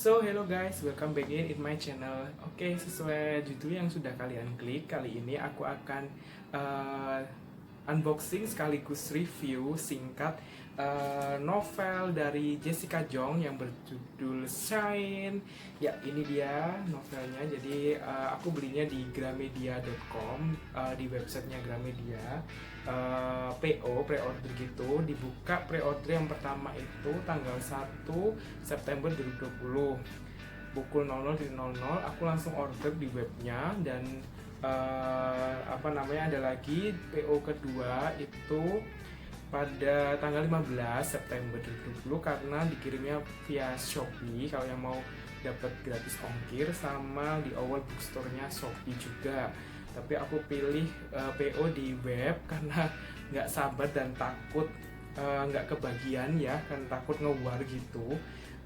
So, hello guys, welcome back in my channel. Oke, sesuai judul yang sudah kalian klik, kali ini aku akan uh, unboxing sekaligus review singkat novel dari Jessica Jung yang berjudul Shine. Ya, ini dia novelnya. Jadi aku belinya di gramedia.com, di websitenya Gramedia. PO pre-order gitu, dibuka pre-order yang pertama itu tanggal 1 September 2020 pukul 00.00. Aku langsung order di webnya dan ada lagi PO kedua itu pada tanggal 15 September 2020 karena dikirimnya via Shopee kalau yang mau dapat gratis ongkir, sama di awal bookstore-nya Shopee juga. Tapi aku pilih PO di web karena nggak sabar dan takut nggak kebagian ya, kan takut ngewar gitu.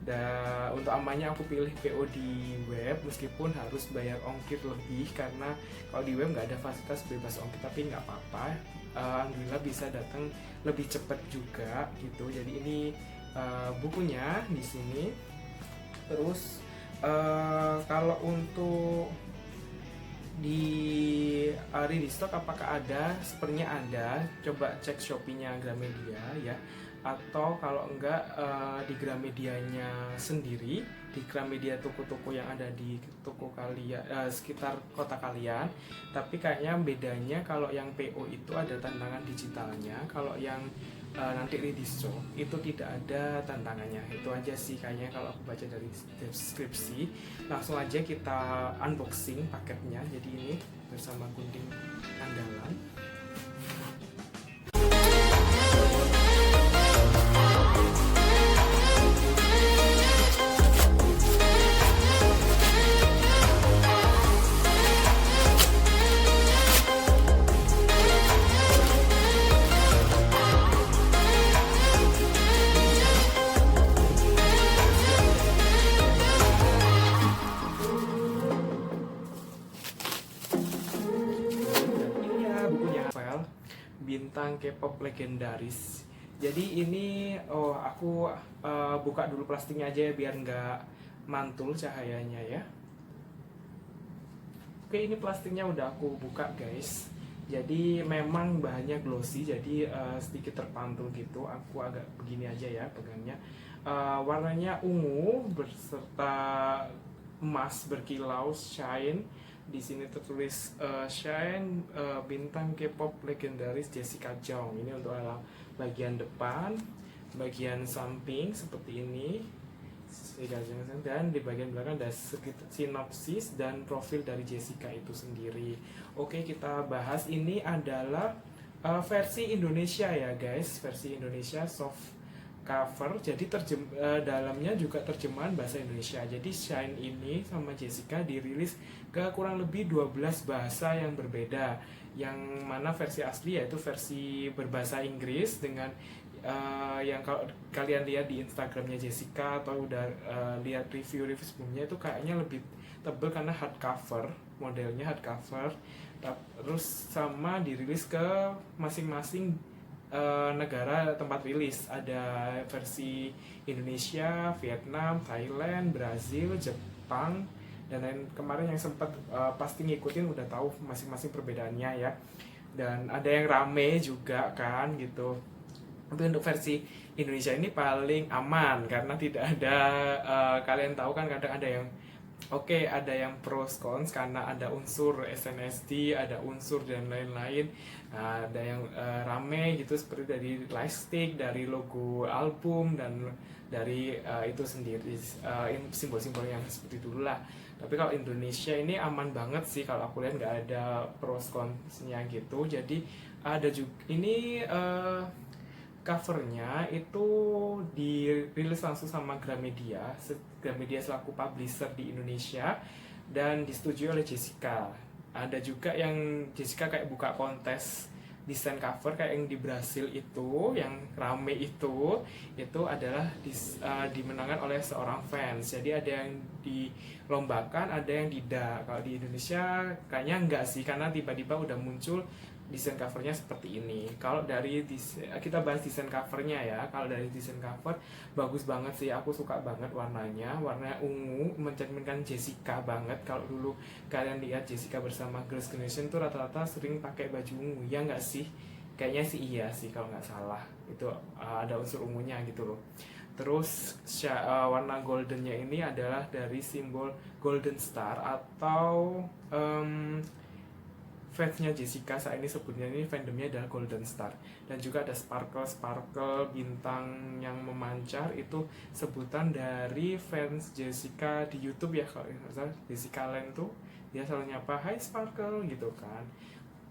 Dan untuk amannya aku pilih PO di web meskipun harus bayar ongkir lebih karena kalau di web nggak ada fasilitas bebas ongkir, tapi nggak apa-apa. Alhamdulillah bisa datang lebih cepat juga gitu. Jadi ini bukunya di sini. Terus kalau untuk di ready stock apakah ada? Sepertinya ada. Coba cek Shopee-nya Gramedia ya. Atau kalau enggak di Gramedianya sendiri, di Gramedia toko-toko yang ada di toko kalian sekitar kota kalian. Tapi kayaknya bedanya kalau yang PO itu ada tantangan digitalnya, kalau yang nanti ready stock itu tidak ada tantangannya. Itu aja sih kayaknya kalau aku baca dari deskripsi. Langsung aja kita unboxing paketnya. Jadi ini bersama gunting andalan. Bintang K-pop legendaris. Jadi ini aku buka dulu plastiknya aja ya biar nggak mantul cahayanya ya. Oke, ini plastiknya udah aku buka guys. Jadi memang bahannya glossy, jadi sedikit terpantul gitu. Aku agak begini aja ya pegangnya. Warnanya ungu berserta emas berkilau, shine. Di sini tertulis Shine, bintang K-pop legendaris Jessica Jung. Ini untuk bagian depan, bagian samping seperti ini, dan di bagian belakang ada sinopsis dan profil dari Jessica itu sendiri. Oke, kita bahas. Ini adalah versi Indonesia ya guys, versi Indonesia soft cover. Jadi dalamnya juga terjemahan bahasa Indonesia. Jadi Shine ini sama Jessica dirilis ke kurang lebih 12 bahasa yang berbeda. Yang mana versi asli yaitu versi berbahasa Inggris dengan yang kalau kalian lihat di Instagramnya Jessica atau udah lihat review sebelumnya itu kayaknya lebih tebal karena hardcover, modelnya hardcover. Terus sama dirilis ke masing-masing negara tempat rilis. Ada versi Indonesia, Vietnam, Thailand, Brazil, Jepang, dan lain. Kemarin yang sempat pasti ngikutin udah tahu masing-masing perbedaannya ya. Dan ada yang rame juga kan gitu. Tapi untuk versi Indonesia ini paling aman karena tidak ada kalian tahu kan kadang ada yang ada yang pros cons karena ada unsur SNSD, ada unsur dan lain-lain. Ada yang rame gitu seperti dari lightstick, dari logo album, dan dari itu sendiri simbol-simbol yang seperti dulu lah. Tapi kalau Indonesia ini aman banget sih, kalau aku lihat nggak ada pros consnya gitu. Jadi ada juga ini covernya itu dirilis langsung sama Gramedia selaku publisher di Indonesia dan disetujui oleh Jessica. Ada juga yang Jessica kayak buka kontes desain cover kayak yang di Brasil itu, yang rame itu adalah dimenangkan oleh seorang fans. Jadi ada yang dilombakan, ada yang tidak. Kalau di Indonesia kayaknya enggak sih, karena tiba-tiba udah muncul desain covernya seperti ini. Kalau dari kita bahas desain covernya ya. Kalau dari desain cover bagus banget sih, aku suka banget warnanya. Warna ungu mencerminkan Jessica banget. Kalau dulu kalian lihat Jessica bersama Girls' Generation tuh rata-rata sering pakai baju ungu, ya nggak sih? Kayaknya sih iya sih kalau nggak salah. Itu ada unsur ungunya gitu loh. Terus warna goldennya ini adalah dari simbol Golden Star atau fansnya Jessica saat ini sebutnya ini fandomnya adalah Golden Star. Dan juga ada sparkle bintang yang memancar, itu sebutan dari fans Jessica di YouTube ya, kalau misalnya Jessica Land tuh dia selalu nyapa Hai Sparkle gitu kan.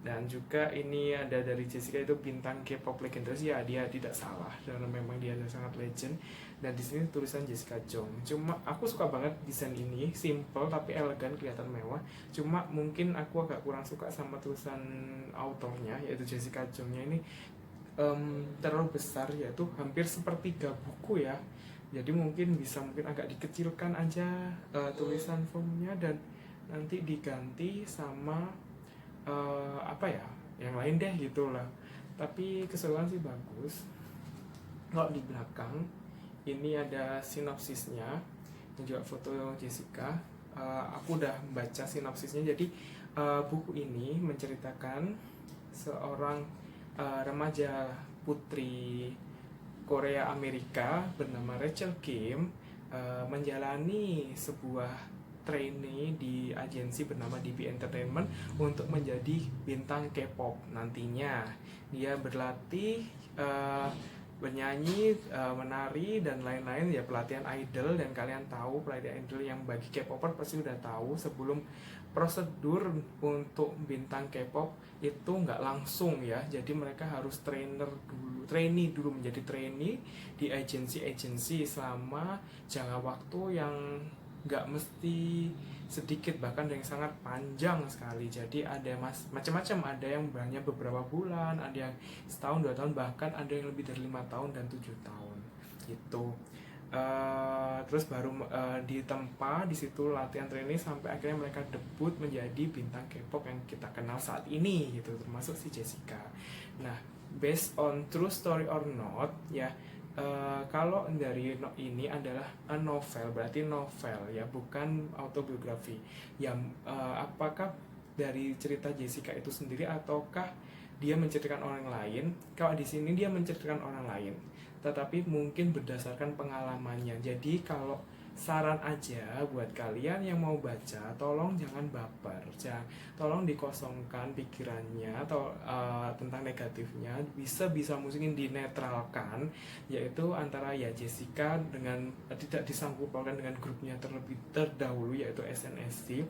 Dan juga ini ada dari Jessica itu bintang K-pop legendaris, ya dia tidak salah karena memang dia sangat legend. Dan di sini tulisan Jessica Jung. Cuma aku suka banget desain ini, simple tapi elegan, kelihatan mewah. Cuma mungkin aku agak kurang suka sama tulisan autornya yaitu Jessica Jungnya ini terlalu besar, yaitu hampir sepertiga buku ya. Jadi mungkin agak dikecilkan aja tulisan fontnya dan nanti diganti sama apa ya yang lain deh gitulah. Tapi keseluruhan sih bagus. Kalau di belakang ini ada sinopsisnya dan juga foto Jessica. Aku udah baca sinopsisnya. Jadi buku ini menceritakan seorang remaja putri Korea Amerika bernama Rachel Kim menjalani sebuah trainee di agensi bernama DB Entertainment untuk menjadi bintang K-pop nantinya. Dia berlatih bernyanyi, menari dan lain-lain ya, pelatihan idol. Dan kalian tahu pelatihan idol yang bagi K-popper pasti udah tahu, sebelum prosedur untuk bintang K-pop itu nggak langsung ya. Jadi mereka harus trainee dulu menjadi trainee di agensi selama jangka waktu yang nggak mesti sedikit, bahkan yang sangat panjang sekali. Jadi ada macam-macam, ada yang hanya beberapa bulan, ada yang setahun, 2 tahun, bahkan ada yang lebih dari 5 tahun dan 7 tahun gitu. Terus baru ditempa di situ latihan training sampai akhirnya mereka debut menjadi bintang K-pop yang kita kenal saat ini gitu, termasuk si Jessica. Nah, based on true story or not ya. Kalau dari ini adalah a novel, berarti novel ya, bukan autobiografi. Yang apakah dari cerita Jessica itu sendiri ataukah dia menceritakan orang lain? Kalau di sini dia menceritakan orang lain, tetapi mungkin berdasarkan pengalamannya. Jadi kalau saran aja buat kalian yang mau baca, tolong jangan baper, tolong dikosongkan pikirannya atau tentang negatifnya, bisa mungkin dinetralkan, yaitu antara ya Jessica dengan tidak disangkut pautkan dengan grupnya terlebih terdahulu yaitu SNSD.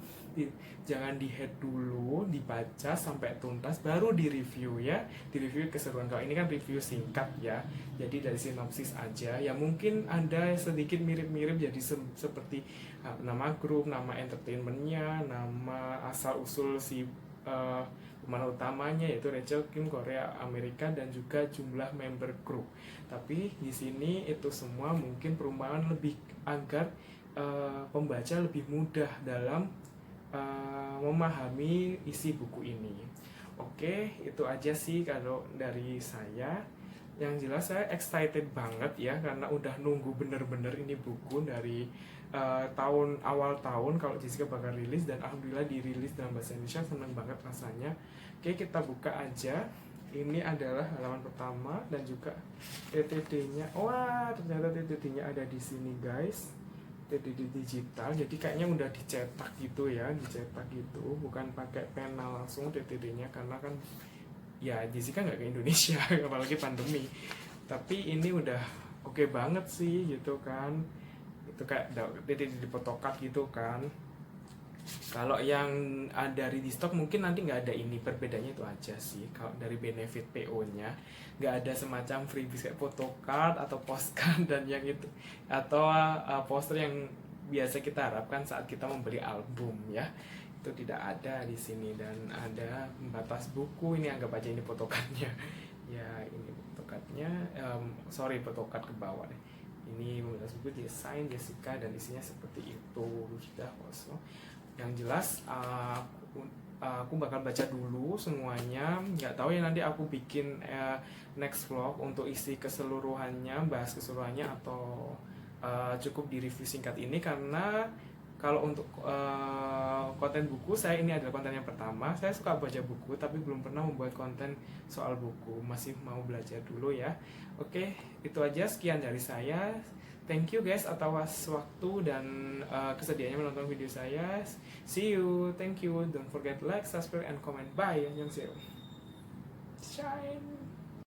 Jangan di head dulu, dibaca sampai tuntas baru di review ya, di review keseruan. Kalau ini kan review singkat ya, jadi dari sinopsis aja ya, mungkin ada sedikit mirip-mirip jadi seperti nama grup, nama entertainmentnya, nama asal usul si pemain utamanya yaitu Rachel Kim Korea Amerika, dan juga jumlah member grup. Tapi di sini itu semua mungkin perumpamaan lebih agar pembaca lebih mudah dalam memahami isi buku ini. Oke, itu aja sih kalau dari saya. Yang jelas saya excited banget ya, karena udah nunggu bener-bener ini buku dari awal tahun kalau Jessica bakal rilis, dan alhamdulillah dirilis dalam bahasa Indonesia. Seneng banget rasanya. Oke, kita buka aja. Ini adalah halaman pertama dan juga TTD-nya. Wah, ternyata TTD-nya ada di sini guys. TTD digital, jadi kayaknya udah dicetak gitu ya, bukan pakai pena langsung TTD-nya, karena kan ya Jessica nggak ke Indonesia apalagi pandemi. Tapi ini udah oke banget sih gitu kan, itu kayak TTD photocard gitu kan. Kalau yang dari di stok mungkin nanti nggak ada ini, perbedaannya itu aja sih. Kalau dari benefit PO-nya nggak ada semacam freebies kayak photocard atau postcard dan yang itu, atau poster yang biasa kita harapkan saat kita membeli album ya, itu tidak ada di sini. Dan ada pembatas buku, ini anggap aja ini photocardnya ya, ini photocardnya, photocard ke bawah deh. Ini pembatas buku desain Jessica dan isinya seperti itu, sudah kosong. Yang jelas aku bakal baca dulu semuanya. Nggak tahu ya nanti aku bikin next vlog untuk isi keseluruhannya, bahas keseluruhannya, atau cukup di review singkat ini. Karena kalau untuk konten buku, saya ini adalah konten yang pertama. Saya suka baca buku tapi belum pernah membuat konten soal buku, masih mau belajar dulu ya. Oke, itu aja, sekian dari saya. Thank you guys atas waktu dan kesediaannya menonton video saya. See you, thank you. Don't forget like, subscribe, and comment. Bye. Annyeonghaseyo. Shine.